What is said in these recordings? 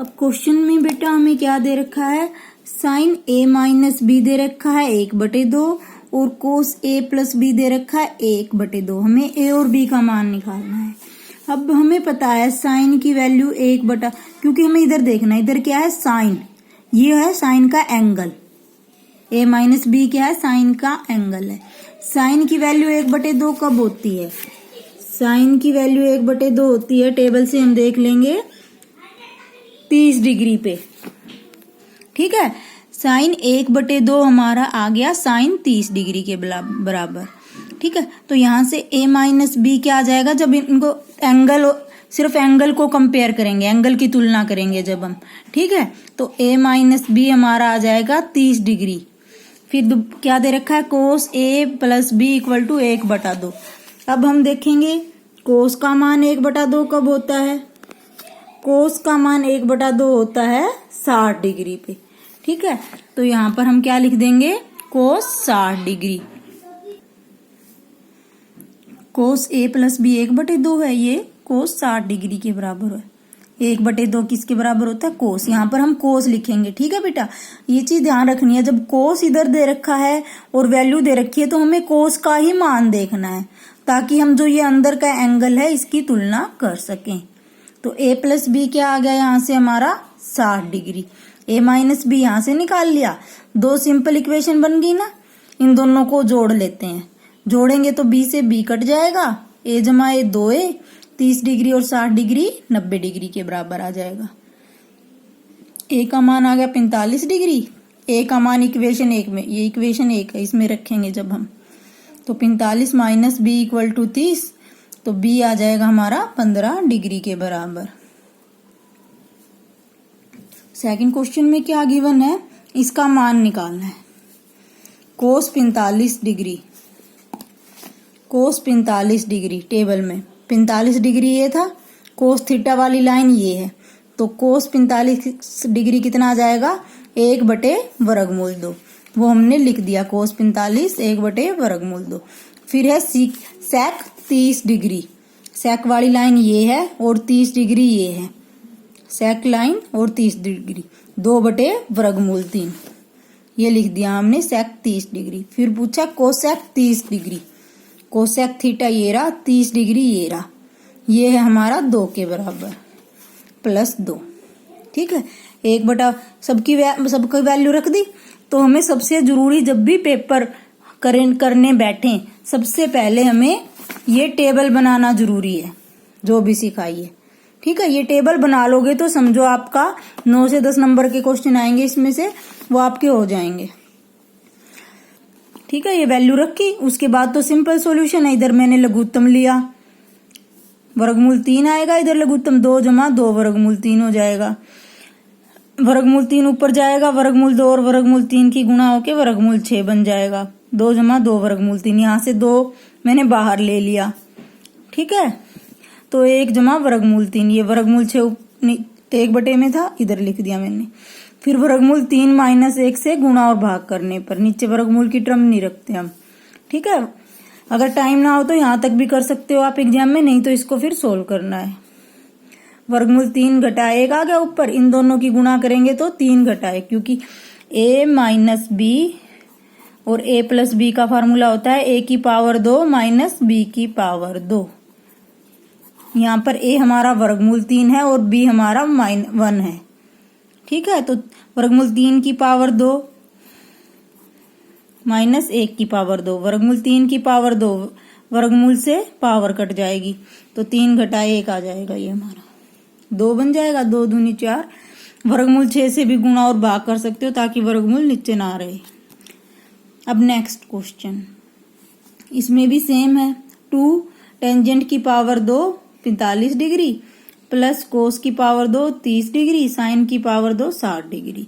अब क्वेश्चन में बेटा हमें क्या दे रखा है, साइन ए माइनस बी दे रखा है 1/2 और कोस ए प्लस बी दे रखा है 1/2। हमें ए और बी का मान निकालना है। अब हमें पता है साइन की वैल्यू 1 क्योंकि हमें इधर देखना है, इधर क्या है साइन, ये है साइन का एंगल, ए माइनस बी क्या है साइन का एंगल है। साइन की वैल्यू 1/2 कब होती है, साइन की वैल्यू 1/2 होती है, टेबल से हम देख लेंगे 30 डिग्री पे। ठीक है, साइन 1/2 हमारा आ गया साइन 30 डिग्री के बराबर। ठीक है, तो यहां से a माइनस बी क्या आ जाएगा, जब इनको एंगल, सिर्फ एंगल को कंपेयर करेंगे, एंगल की तुलना करेंगे जब हम, ठीक है, तो a माइनस बी हमारा आ जाएगा 30 डिग्री। फिर क्या दे रखा है, cos a plus B equal to 1/2। अब हम देखेंगे कोस का मान 1/2 कब होता है, कोस का मान 1/2 होता है 60 डिग्री पे। ठीक है, तो यहां पर हम क्या लिख देंगे, कोस 60 डिग्री। कोस ए प्लस बी 1/2 है, ये कोस 60 डिग्री के बराबर है। 1/2 किसके बराबर होता है, कोस। यहाँ पर हम कोस लिखेंगे। ठीक है बेटा, ये चीज ध्यान रखनी है, जब कोस इधर दे रखा है और वैल्यू दे रखी है तो हमें कोस का ही मान देखना है, ताकि हम जो ये अंदर का एंगल है इसकी तुलना कर सकें। तो a प्लस बी क्या आ गया यहाँ से हमारा 60 डिग्री, a माइनस बी यहाँ से निकाल लिया, दो सिंपल इक्वेशन बन गई ना। इन दोनों को जोड़ लेते हैं, जोड़ेंगे तो b से b कट जाएगा, a जमा a 2a, 30 डिग्री और 60 डिग्री 90 डिग्री के बराबर आ जाएगा। a का मान आ गया 45 डिग्री, a का मान इक्वेशन 1 में, ये इक्वेशन 1 है, इसमें रखेंगे जब हम, तो 45 माइनस बी इक्वल टू 30, तो b आ जाएगा हमारा 15 डिग्री के बराबर। सेकंड क्वेश्चन में क्या गिवन है, इसका मान निकालना है। कोस 45 डिग्री, कोस 45 डिग्री, टेबल में 45 डिग्री ये था, कोस थीटा वाली लाइन ये है, तो कोस 45 डिग्री कितना आ जाएगा, 1/√2। वो हमने लिख दिया, कोस 45 1/√2। फिर है सेक 30 डिग्री, सेक वाली लाइन ये है और 30 डिग्री ये है, सेक लाइन और 30 डिग्री 2/√3, ये लिख दिया हमने सेक 30 डिग्री। फिर पूछा कोसेक 30 डिग्री, कोसेक थीटा ये रहा, 30 डिग्री ये रहा, ये है हमारा 2 के बराबर प्लस 2। ठीक है, सबकी वैल्यू रख दी। तो हमें सबसे जरूरी, जब भी पेपर करने बैठे, सबसे पहले हमें ये टेबल बनाना जरूरी है, जो भी सिखाइए। ठीक है, ये टेबल बना लोगे तो समझो आपका 9 से 10 नंबर के क्वेश्चन आएंगे इसमें से, वो आपके हो जाएंगे। ठीक है, ये वैल्यू रखी, उसके बाद तो सिंपल सॉल्यूशन है। इधर मैंने लघुत्तम लिया, √3 आएगा, इधर लघुत्तम 2 जमा 2 √3 हो जाएगा, √3 ऊपर जाएगा, √2 और √3 की गुणा होके √6 बन जाएगा, 2 जमा 2 √3, यहाँ से 2 मैंने बाहर ले लिया। ठीक है, तो 1 जमा √3, ये √6 1 बटे में था, इधर लिख दिया मैंने। फिर √3 माइनस 1 से गुणा और भाग करने पर, नीचे वर्गमूल की टर्म नहीं रखते हम। ठीक है, अगर टाइम ना हो तो यहाँ तक भी कर सकते हो आप एग्जाम में, नहीं तो इसको फिर सोल्व करना है। √3 घटाए आ गया ऊपर, इन दोनों की गुणा करेंगे तो 3 घटाए, क्योंकि a माइनस बी और a प्लस बी का फार्मूला होता है a की पावर 2 माइनस b की पावर 2। यहाँ पर a हमारा √3 है और b हमारा -1 है। ठीक है, तो √3 की पावर 2 माइनस 1 की पावर 2, √3 की पावर 2, वर्गमूल से पावर कट जाएगी, तो 3 घटाए 1 आ जाएगा, ये हमारा 2 बन जाएगा, 2 दूनी 4। वर्गमूल 6 से भी गुणा और भाग कर सकते हो ताकि वर्गमूल नीचे ना रहे। अब नेक्स्ट क्वेश्चन, इसमें भी सेम है। 2 टेंजेंट की पावर 2 45 डिग्री प्लस कोस की पावर 2 30 डिग्री, साइन की पावर 2 60 डिग्री।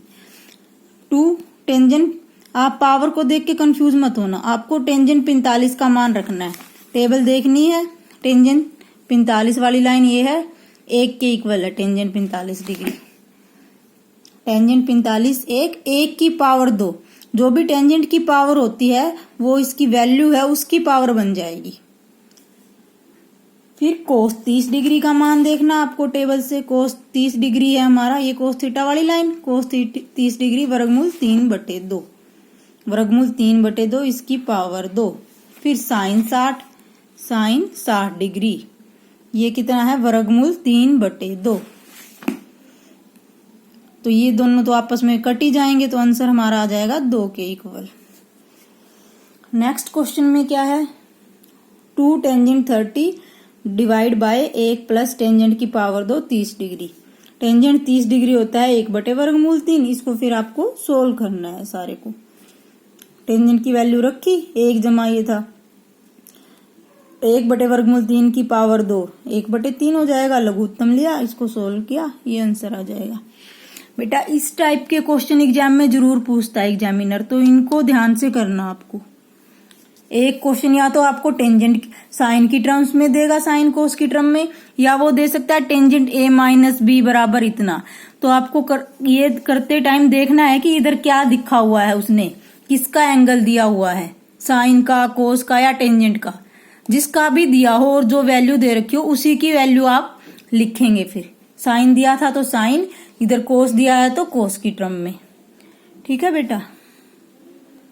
2 टेंजेंट, आप पावर को देख के कंफ्यूज मत होना, आपको टेंजेंट 45 का मान रखना है, टेबल देखनी है। टेंजेंट 45 वाली लाइन ये है, 1 के इक्वल है टेंजेंट 45 डिग्री। टेंजेंट 45 1 की पावर 2, जो भी टेंजेंट की पावर होती है वो इसकी वैल्यू है उसकी पावर बन जाएगी। फिर कोस 30 डिग्री का मान देखना आपको टेबल से। कोस 30 डिग्री है हमारा, ये कोस थीटा वाली लाइन। कोस 30 डिग्री वर्गमूल 3/2, वर्गमूल 3/2 इसकी पावर 2। फिर साइन 60 डिग्री, ये कितना है वर्गमूल 3/2। तो ये दोनों तो आपस में कट ही जाएंगे, तो आंसर हमारा आ जाएगा 2 के इक्वल। नेक्स्ट क्वेश्चन में क्या है, 2 tangent 30 divide by 1 plus tangent की पावर 2 30 डिग्री। टेंजेंट 30 डिग्री होता है 1/वर्गमूल 3। इसको फिर आपको सोल्व करना है सारे को। टेंजेंट की वैल्यू रखी, 1 जमा ये था 1/वर्गमूल 3 की पावर 2, 1/3 हो जाएगा। लघुत्तम लिया, इसको सोल्व किया, ये आंसर आ जाएगा। बेटा इस टाइप के क्वेश्चन एग्जाम में जरूर पूछता है एग्जामिनर, तो इनको ध्यान से करना आपको। एक क्वेश्चन या तो आपको टेंजेंट साइन की टर्म्स में देगा, साइन कोस की टर्म में, या वो दे सकता है टेंजेंट a माइनस बी बराबर इतना। तो आपको ये करते टाइम देखना है कि इधर क्या दिखा हुआ है, उसने किसका एंगल दिया हुआ है, साइन का, कोस का या टेंजेंट का। जिसका भी दिया हो और जो वैल्यू दे रखी हो उसी की वैल्यू आप लिखेंगे। फिर साइन दिया था तो साइन, इधर कोस दिया है तो कोस की टर्म में। ठीक है बेटा।